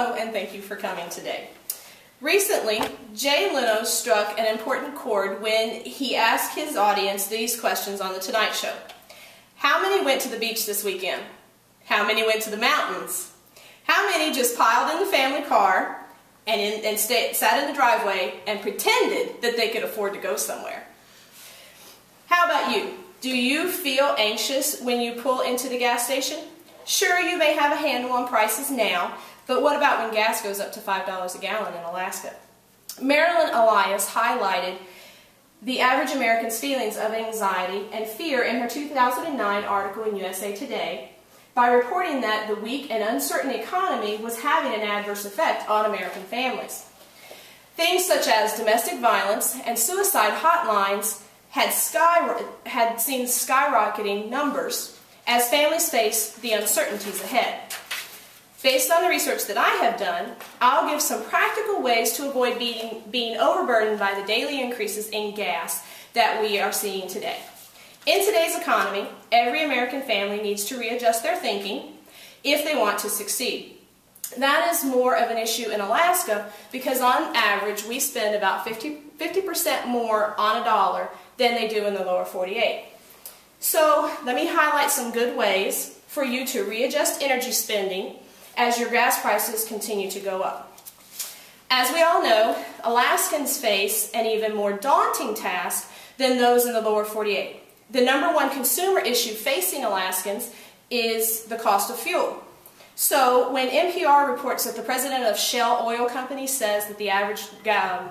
Hello, and thank you for coming today. Recently, Jay Leno struck an important chord when he asked his audience these questions on The Tonight Show. How many went to the beach this weekend? How many went to the mountains? How many just piled in the family car and sat in the driveway and pretended that they could afford to go somewhere? How about you? Do you feel anxious when you pull into the gas station? Sure, you may have a handle on prices now, but what about when gas goes up to $5 a gallon in Alaska? Marilyn Elias highlighted the average American's feelings of anxiety and fear in her 2009 article in USA Today by reporting that the weak and uncertain economy was having an adverse effect on American families. Things such as domestic violence and suicide hotlines had seen skyrocketing numbers as families face the uncertainties ahead. Based on the research that I have done, I'll give some practical ways to avoid being overburdened by the daily increases in gas that we are seeing today. In today's economy, every American family needs to readjust their thinking if they want to succeed. That is more of an issue in Alaska because on average we spend about 50% more on a dollar than they do in the lower 48. So let me highlight some good ways for you to readjust energy spending as your gas prices continue to go up. As we all know, Alaskans face an even more daunting task than those in the lower 48. The number one consumer issue facing Alaskans is the cost of fuel. So when NPR reports that the president of Shell Oil Company says that the average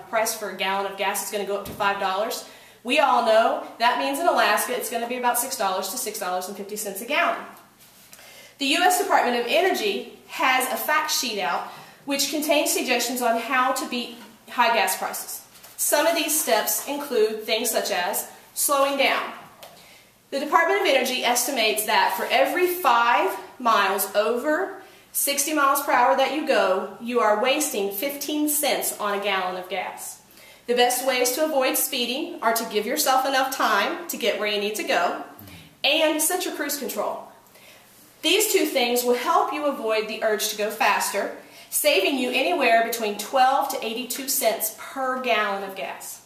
price for a gallon of gas is going to go up to $5, we all know that means in Alaska it's going to be about $6 to $6.50 a gallon. The U.S. Department of Energy has a fact sheet out which contains suggestions on how to beat high gas prices. Some of these steps include things such as slowing down. The Department of Energy estimates that for every 5 miles over 60 miles per hour that you go, you are wasting 15 cents on a gallon of gas. The best ways to avoid speeding are to give yourself enough time to get where you need to go and set your cruise control. These two things will help you avoid the urge to go faster, saving you anywhere between 12 to 82 cents per gallon of gas.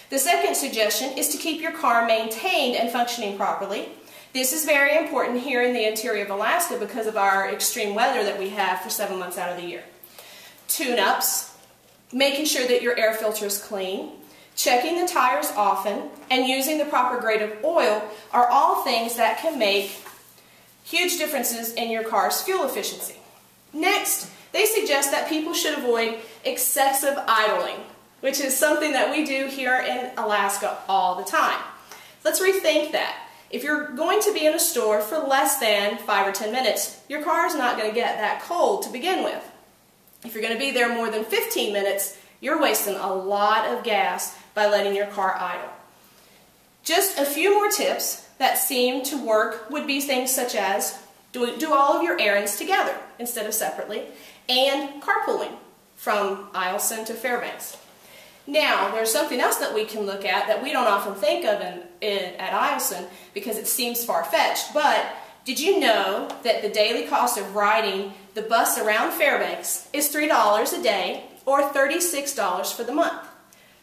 The second suggestion is to keep your car maintained and functioning properly. This is very important here in the interior of Alaska because of our extreme weather that we have for 7 months out of the year. Tune-ups, making sure that your air filter is clean, checking the tires often, and using the proper grade of oil are all things that can make huge differences in your car's fuel efficiency. Next, they suggest that people should avoid excessive idling, which is something that we do here in Alaska all the time. Let's rethink that. If you're going to be in a store for less than 5 or 10 minutes, your car is not going to get that cold to begin with. If you're going to be there more than 15 minutes, you're wasting a lot of gas by letting your car idle. Just a few more tips that seem to work would be things such as do all of your errands together instead of separately, and carpooling from Eielson to Fairbanks. Now, there's something else that we can look at that we don't often think of at Eielson because it seems far-fetched, but did you know that the daily cost of riding the bus around Fairbanks is $3 a day or $36 for the month?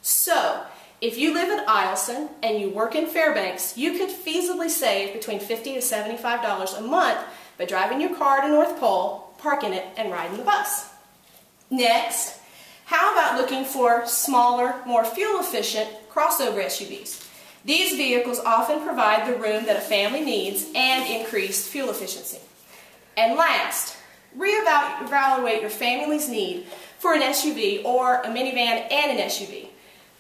So, if you live at Eielson and you work in Fairbanks, you could feasibly save between $50 to $75 a month by driving your car to North Pole, parking it, and riding the bus. Next, how about looking for smaller, more fuel-efficient crossover SUVs? These vehicles often provide the room that a family needs and increased fuel efficiency. And last, reevaluate your family's need for an SUV or a minivan and an SUV.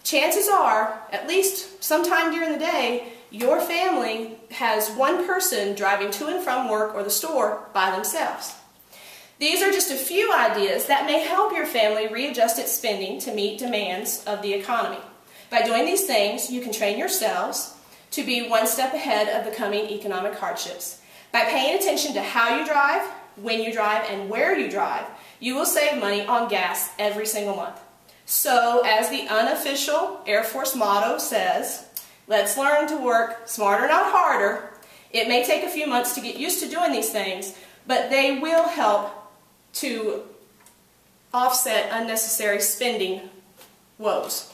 Chances are, at least sometime during the day, your family has one person driving to and from work or the store by themselves. These are just a few ideas that may help your family readjust its spending to meet demands of the economy. By doing these things, you can train yourselves to be one step ahead of the coming economic hardships. By paying attention to how you drive, when you drive, and where you drive, you will save money on gas every single month. So, as the unofficial Air Force motto says, let's learn to work smarter, not harder. It may take a few months to get used to doing these things, but they will help to offset unnecessary spending woes.